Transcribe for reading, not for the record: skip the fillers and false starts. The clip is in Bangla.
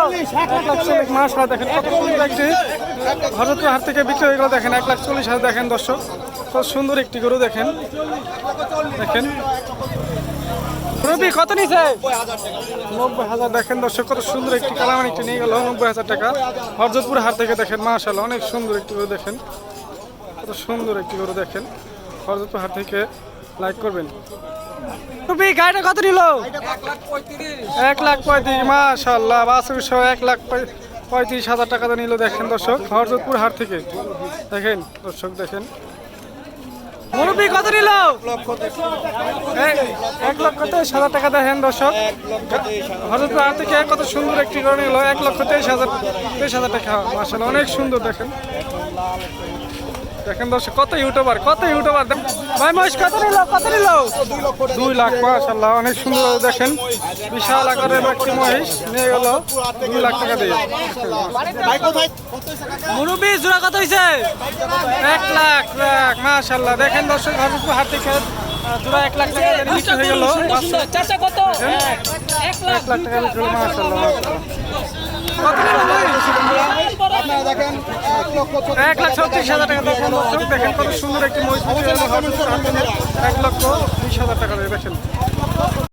1,40,000 মাশাআল্লাহ দেখেন কত সুন্দর একটি হযরতপুর হাট থেকে বিক্রি হয়ে গেল দেখেন 1,40,000 দেখেন দর্শক কত সুন্দর একটি গরু দেখেন দেখেন রবি কত নিছে 90,000 দেখেন দর্শক কত সুন্দর একটি কালামান একটি নিয়ে গেল 90,000 টাকা হযরতপুর হাট থেকে দেখেন মাশাআল্লাহ অনেক সুন্দর একটি গরু দেখেন কত সুন্দর একটি গরু দেখেন হযরতপুর হাট থেকে লাইক করবেন রবি গাড়িটা কত নিল 1,35,000 মাশাআল্লাহ বাছুর সহ 1,35,000 টাকা নিল দেখেন দর্শক হযরতপুর হাট থেকে দেখেন দর্শক দেখেন মুরব্বি কত নিল 1,23,000 টাকা দেখেন দর্শক হযরতপুর হাট থেকে কত সুন্দর একটি গরু নিল 1,23,000 টাকা মাশাআল্লাহ অনেক সুন্দর দেখেন দেখেন দর্শক কত ইউটিউবার ভাই মহিষ কত নিল 2 লাখ মাশাআল্লাহ অনেক সুন্দর দেখেন বিশাল আকারের একটি মহিষ নিয়ে গেল 2 লাখ টাকা দিয়ে মুরব্বি জোড়া কত হইছে 1 লাখ মাশাআল্লাহ দেখেন দর্শক হযরতপুর হাট থেকে জোড়া 1 লাখ টাকা দিয়ে বিক্রি হয়ে গেল চাচা কত 1 লাখ টাকা বিক্রি হলো মাশাআল্লাহ আপনারা দেখেন 1,36,000 টাকা দেখেন দর্শক দেখেন কত সুন্দর একটি মহিষ 1,20,000 টাকা দিয়ে দেখেন